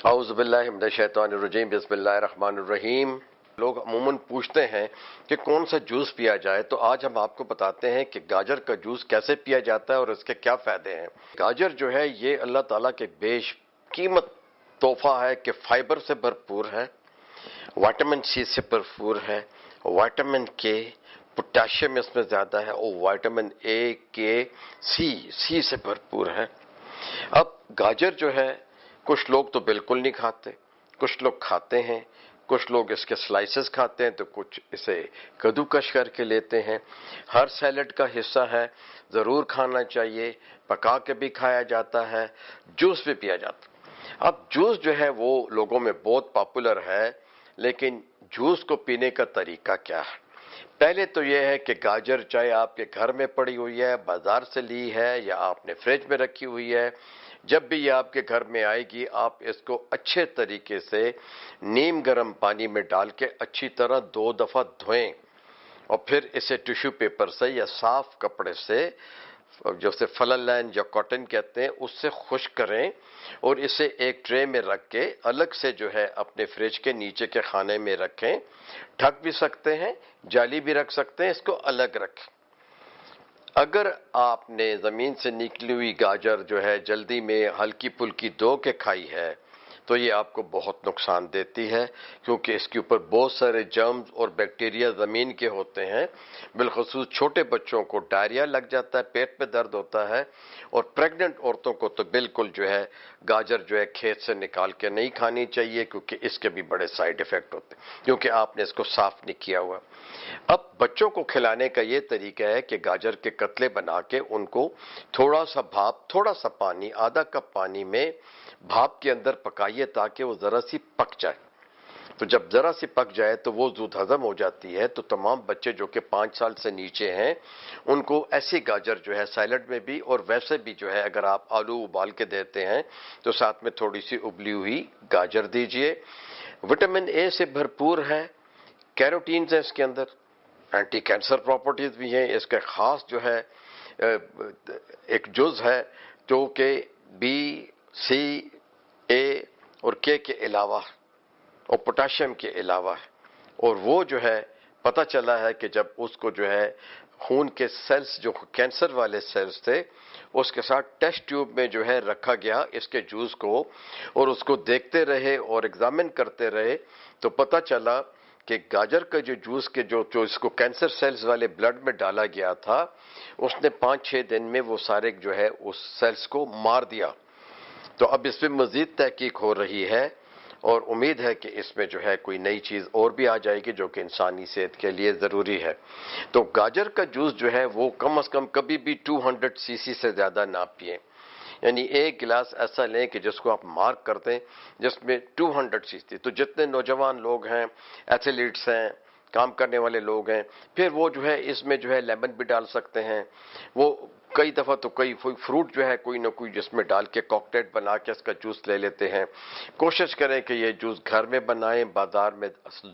اعوذ باللہ من الشیطان الرجیم بسم اللہ الرحمن الرحیم۔ لوگ عموماً پوچھتے ہیں کہ کون سا جوس پیا جائے، تو آج ہم آپ کو بتاتے ہیں کہ گاجر کا جوس کیسے پیا جاتا ہے اور اس کے کیا فائدے ہیں۔ گاجر جو ہے یہ اللہ تعالیٰ کے بیش قیمت تحفہ ہے کہ فائبر سے بھرپور ہے، وائٹامن سی سے بھرپور ہے، وائٹامن کے، پوٹاشیم اس میں زیادہ ہے اور وائٹامن اے کے سی سے بھرپور ہے۔ اب گاجر جو ہے کچھ لوگ تو بالکل نہیں کھاتے، کچھ لوگ کھاتے ہیں، کچھ لوگ اس کے سلائسز کھاتے ہیں تو کچھ اسے کدوکش کر کے لیتے ہیں۔ ہر سیلڈ کا حصہ ہے، ضرور کھانا چاہیے، پکا کے بھی کھایا جاتا ہے، جوس بھی پیا جاتا ہے۔ اب جوس جو ہے وہ لوگوں میں بہت پاپولر ہے، لیکن جوس کو پینے کا طریقہ کیا ہے؟ پہلے تو یہ ہے کہ گاجر چاہے آپ کے گھر میں پڑی ہوئی ہے، بازار سے لی ہے یا آپ نے فریج میں رکھی ہوئی ہے، جب بھی یہ آپ کے گھر میں آئے گی آپ اس کو اچھے طریقے سے نیم گرم پانی میں ڈال کے اچھی طرح 2 دفعہ دھوئیں اور پھر اسے ٹیشو پیپر سے یا صاف کپڑے سے، جو اسے فلن لائن یا کاٹن کہتے ہیں، اس سے خشک کریں اور اسے ایک ٹرے میں رکھ کے الگ سے جو ہے اپنے فریج کے نیچے کے خانے میں رکھیں۔ ڈھک بھی سکتے ہیں، جالی بھی رکھ سکتے ہیں، اس کو الگ رکھیں۔ اگر آپ نے زمین سے نکلی ہوئی گاجر جو ہے جلدی میں ہلکی پھلکی دھو کے کھائی ہے تو یہ آپ کو بہت نقصان دیتی ہے، کیونکہ اس کے اوپر بہت سارے جرمز اور بیکٹیریا زمین کے ہوتے ہیں۔ بالخصوص چھوٹے بچوں کو ڈائریا لگ جاتا ہے، پیٹ میں درد ہوتا ہے، اور پریگننٹ عورتوں کو تو بالکل جو ہے گاجر جو ہے کھیت سے نکال کے نہیں کھانی چاہیے، کیونکہ اس کے بھی بڑے سائیڈ ایفیکٹ ہوتے ہیں، کیونکہ آپ نے اس کو صاف نہیں کیا ہوا۔ اب بچوں کو کھلانے کا یہ طریقہ ہے کہ گاجر کے کتلے بنا کے ان کو تھوڑا سا بھاپ، تھوڑا سا پانی، آدھا کپ پانی میں بھاپ کے اندر پکائیے تاکہ وہ ذرا سی پک جائے۔ تو جب ذرا سی پک جائے تو وہ زود ہضم ہو جاتی ہے، تو تمام بچے جو کہ 5 سال سے نیچے ہیں ان کو ایسی گاجر جو ہے سیلڈ میں بھی اور ویسے بھی جو ہے اگر آپ آلو ابال کے دیتے ہیں تو ساتھ میں تھوڑی سی ابلی ہوئی گاجر دیجئے۔ وٹامن اے سے بھرپور ہے، کیروٹینز ہے اس کے اندر، اینٹی کینسر پراپرٹیز بھی ہیں۔ اس کا خاص جو ہے ایک جز ہے جو کہ بی، سی، اے اور کے علاوہ اور پوٹاشیم کے علاوہ ہے، اور وہ جو ہے پتہ چلا ہے کہ جب اس کو جو ہے خون کے سیلز جو کینسر والے سیلز تھے اس کے ساتھ ٹیسٹ ٹیوب میں جو ہے رکھا گیا اس کے جوس کو، اور اس کو دیکھتے رہے اور ایگزامن کرتے رہے تو پتہ چلا کہ گاجر کا جو جوس کے جو اس کو کینسر سیلز والے بلڈ میں ڈالا گیا تھا اس نے 5-6 دن میں وہ سارے جو ہے اس سیلز کو مار دیا۔ تو اب اس پہ مزید تحقیق ہو رہی ہے اور امید ہے کہ اس میں جو ہے کوئی نئی چیز اور بھی آ جائے گی جو کہ انسانی صحت کے لیے ضروری ہے۔ تو گاجر کا جوس جو ہے وہ کم از کم کبھی بھی 200 سی سی سے زیادہ نہ پئیں، یعنی ایک گلاس ایسا لیں کہ جس کو آپ مارک کر دیں جس میں 200 سی سی۔ تو جتنے نوجوان لوگ ہیں، ایتھلیٹس ہیں، کام کرنے والے لوگ ہیں، پھر وہ جو ہے اس میں جو ہے لیمن بھی ڈال سکتے ہیں۔ وہ کئی دفعہ تو کئی فروٹ جو ہے کوئی نہ کوئی جس میں ڈال کے کاکٹیل بنا کے اس کا جوس لے لیتے ہیں۔ کوشش کریں کہ یہ جوس گھر میں بنائیں، بازار میں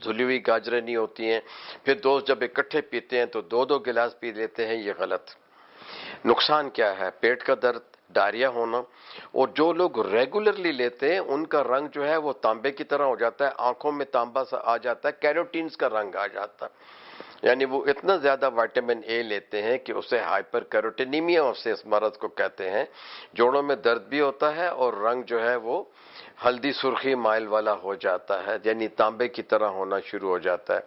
دھلی ہوئی گاجریں نہیں ہوتی ہیں، پھر دوست جب اکٹھے پیتے ہیں تو 2 گلاس پی لیتے ہیں، یہ غلط۔ نقصان کیا ہے؟ پیٹ کا درد، ڈائریا ہونا، اور جو لوگ ریگولرلی لیتے ہیں ان کا رنگ جو ہے وہ تانبے کی طرح ہو جاتا ہے، آنکھوں میں تانبا سا آ جاتا ہے، کیروٹینز کا رنگ آ جاتا ہے، یعنی وہ اتنا زیادہ وائٹامن اے لیتے ہیں کہ اسے ہائپر کیروٹینیمیا اسے اس مرض کو کہتے ہیں۔ جوڑوں میں درد بھی ہوتا ہے اور رنگ جو ہے وہ ہلدی سرخی مائل والا ہو جاتا ہے، یعنی تانبے کی طرح ہونا شروع ہو جاتا ہے،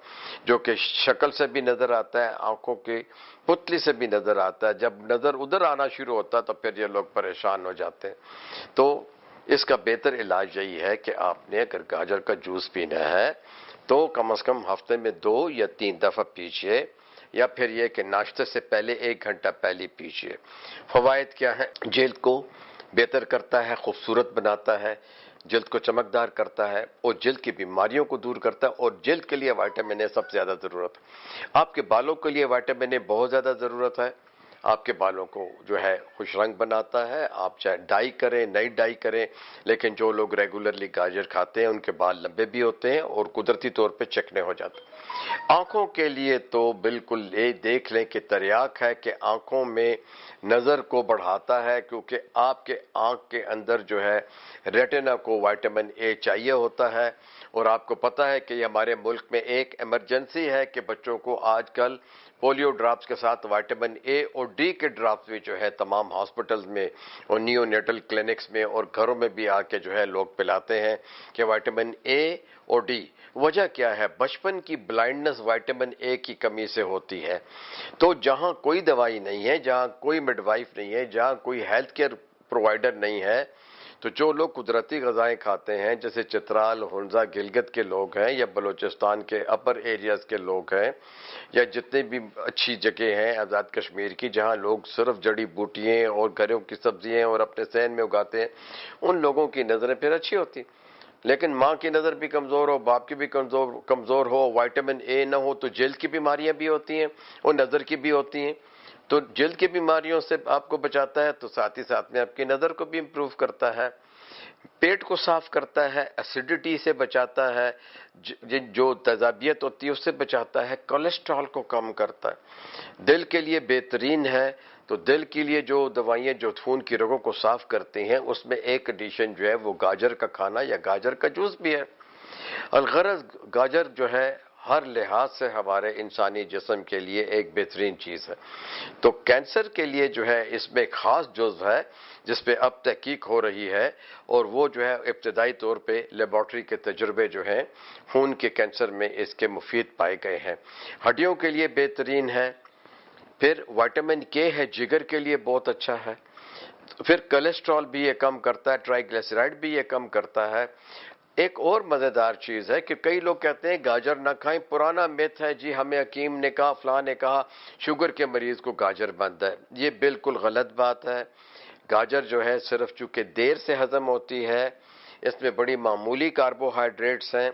جو کہ شکل سے بھی نظر آتا ہے، آنکھوں کی پتلی سے بھی نظر آتا ہے۔ جب نظر ادھر آنا شروع ہوتا ہے تو پھر یہ لوگ پریشان ہو جاتے ہیں۔ تو اس کا بہتر علاج یہی ہے کہ آپ نے اگر گاجر کا جوس پینا ہے تو کم از کم ہفتے میں 2 یا 3 دفعہ پیجئے، یا پھر یہ کہ ناشتے سے پہلے 1 گھنٹہ پہلے پیجئے۔ فوائد کیا ہیں؟ جلد کو بہتر کرتا ہے، خوبصورت بناتا ہے، جلد کو چمکدار کرتا ہے اور جلد کی بیماریوں کو دور کرتا ہے، اور جلد کے لیے وائٹامن اے سب سے زیادہ ضرورت ہے۔ آپ کے بالوں کے لیے وائٹامن اے بہت زیادہ ضرورت ہے، آپ کے بالوں کو جو ہے خوش رنگ بناتا ہے. آپ چاہے ڈائی کریں نئی ڈائی کریں، لیکن جو لوگ ریگولرلی گاجر کھاتے ہیں ان کے بال لمبے بھی ہوتے ہیں اور قدرتی طور پہ چکنے ہو جاتے ہیں. آنکھوں کے لیے تو بالکل یہ دیکھ لیں کہ تریاک ہے کہ آنکھوں میں نظر کو بڑھاتا ہے، کیونکہ آپ کے آنکھ کے اندر جو ہے ریٹنا کو وائٹامن اے چاہیے ہوتا ہے. اور آپ کو پتا ہے کہ یہ ہمارے ملک میں ایک ایمرجنسی ہے کہ بچوں کو آج کل پولیو ڈراپس کے ساتھ وائٹامن اے اور ڈی کے ڈراپس بھی جو ہے تمام ہاسپٹلز میں اور نیو نیٹل کلینکس میں اور گھروں میں بھی آ کے جو ہے لوگ پلاتے ہیں کہ وائٹامن اے اور ڈی. وجہ کیا ہے؟ بچپن کی بلائنڈنس وائٹامن اے کی کمی سے ہوتی ہے. تو جہاں کوئی دوائی نہیں ہے، جہاں کوئی مڈ وائف نہیں ہے، جہاں کوئی ہیلتھ کیئر پرووائڈر نہیں ہے، تو جو لوگ قدرتی غذائیں کھاتے ہیں جیسے چترال ہنزا گلگت کے لوگ ہیں یا بلوچستان کے اپر ایریاز کے لوگ ہیں یا جتنے بھی اچھی جگہ ہیں آزاد کشمیر کی جہاں لوگ صرف جڑی بوٹیاں اور گھروں کی سبزیاں اور اپنے صحن میں اگاتے ہیں، ان لوگوں کی نظریں پھر اچھی ہوتی. لیکن ماں کی نظر بھی کمزور ہو، باپ کی بھی کمزور ہو، وائٹامن اے نہ ہو تو جلد کی بیماریاں بھی ہوتی ہیں اور نظر کی بھی ہوتی ہیں. تو جلد کی بیماریوں سے آپ کو بچاتا ہے تو ساتھ ہی ساتھ میں آپ کی نظر کو بھی امپروو کرتا ہے، پیٹ کو صاف کرتا ہے، ایسیڈیٹی سے بچاتا ہے، جو تیزابیت ہوتی ہے اس سے بچاتا ہے، کولیسٹرول کو کم کرتا ہے، دل کے لیے بہترین ہے. تو دل کے لیے جو دوائیاں جو خون کی رگوں کو صاف کرتی ہیں اس میں ایک ایڈیشن جو ہے وہ گاجر کا کھانا یا گاجر کا جوس بھی ہے. الغرض گاجر جو ہے ہر لحاظ سے ہمارے انسانی جسم کے لیے ایک بہترین چیز ہے. تو کینسر کے لیے جو ہے اس میں ایک خاص جزو ہے جس پہ اب تحقیق ہو رہی ہے اور وہ جو ہے ابتدائی طور پہ لیبارٹری کے تجربے جو ہیں خون کے کینسر میں اس کے مفید پائے گئے ہیں. ہڈیوں کے لیے بہترین ہے. پھر وائٹامن کے ہے، جگر کے لیے بہت اچھا ہے. پھر کولیسٹرول بھی یہ کم کرتا ہے، ٹرائی گلیسرائڈ بھی یہ کم کرتا ہے. ایک اور مزیدار چیز ہے کہ کئی لوگ کہتے ہیں گاجر نہ کھائیں، پرانا میتھ ہے جی، ہمیں حکیم نے کہا فلاں نے کہا شوگر کے مریض کو گاجر بند ہے. یہ بالکل غلط بات ہے. گاجر جو ہے صرف چونکہ دیر سے ہضم ہوتی ہے، اس میں بڑی معمولی کاربوہائیڈریٹس ہیں،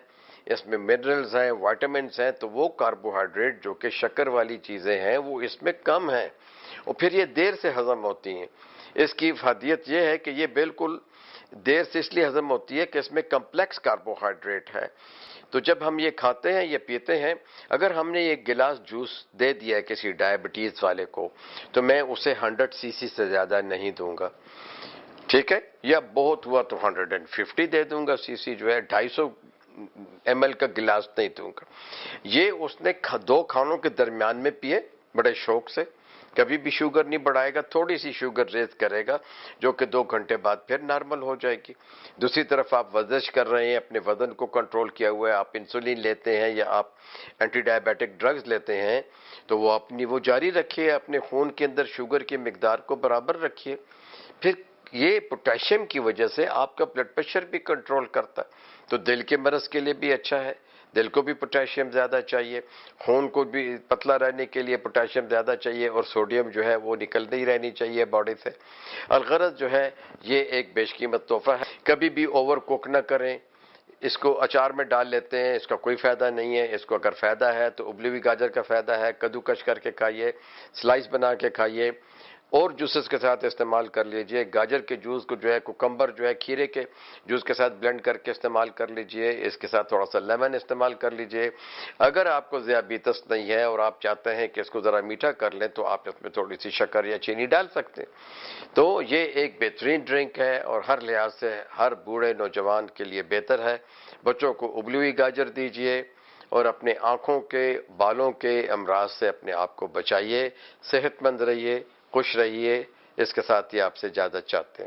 اس میں منرلز ہیں، وائٹامنز ہیں، تو وہ کاربوہائیڈریٹ جو کہ شکر والی چیزیں ہیں وہ اس میں کم ہیں اور پھر یہ دیر سے ہضم ہوتی ہیں. اس کی افادیت یہ ہے کہ یہ بالکل دیر سے اس لیے ہضم ہوتی ہے کہ اس میں کمپلیکس کاربوہائیڈریٹ ہے. تو جب ہم یہ کھاتے ہیں یہ پیتے ہیں، اگر ہم نے ایک گلاس جوس دے دیا ہے کسی ڈائبٹیز والے کو تو میں اسے 100 سی سی سے زیادہ نہیں دوں گا، ٹھیک ہے، یا بہت ہوا تو 150 دے دوں گا سی سی، جو ہے 250 ایم ایل کا گلاس نہیں دوں گا. یہ اس نے دو کھانوں کے درمیان میں پیے بڑے شوق سے، کبھی بھی شوگر نہیں بڑھائے گا، تھوڑی سی شوگر ریز کرے گا جو کہ 2 گھنٹے بعد پھر نارمل ہو جائے گی. دوسری طرف آپ ورزش کر رہے ہیں، اپنے وزن کو کنٹرول کیا ہوا ہے، آپ انسولین لیتے ہیں یا آپ اینٹی ڈائبیٹک ڈرگز لیتے ہیں تو وہ اپنی وہ جاری رکھیے، اپنے خون کے اندر شوگر کی مقدار کو برابر رکھیے. پھر یہ پوٹاشیم کی وجہ سے آپ کا بلڈ پریشر بھی کنٹرول کرتا ہے، تو دل کے مرض کے لیے بھی اچھا ہے. دل کو بھی پوٹاشیم زیادہ چاہیے، خون کو بھی پتلا رہنے کے لیے پوٹاشیم زیادہ چاہیے اور سوڈیم جو ہے وہ نکلتی رہنی چاہیے باڈی سے. الغرض جو ہے یہ ایک بیش قیمت تحفہ ہے. کبھی بھی اوور کوک نہ کریں. اس کو اچار میں ڈال لیتے ہیں، اس کا کوئی فائدہ نہیں ہے. اس کو اگر فائدہ ہے تو ابلی ہوئی گاجر کا فائدہ ہے، کدو کش کر کے کھائیے، سلائس بنا کے کھائیے اور جوسز کے ساتھ استعمال کر لیجئے. گاجر کے جوس کو جو ہے کوکمبر جو ہے کھیرے کے جوس کے ساتھ بلینڈ کر کے استعمال کر لیجئے. اس کے ساتھ تھوڑا سا لیمن استعمال کر لیجئے. اگر آپ کو ذیابیطس نہیں ہے اور آپ چاہتے ہیں کہ اس کو ذرا میٹھا کر لیں تو آپ اس میں تھوڑی سی شکر یا چینی ڈال سکتے ہیں. تو یہ ایک بہترین ڈرنک ہے اور ہر لحاظ سے ہر بوڑھے نوجوان کے لیے بہتر ہے. بچوں کو ابلی ہوئی گاجر دیجئے اور اپنے آنکھوں کے بالوں کے امراض سے اپنے آپ کو بچائیے. صحت مند رہیے، خوش رہیے. اس کے ساتھ ہی آپ سے اجازت چاہتے ہیں.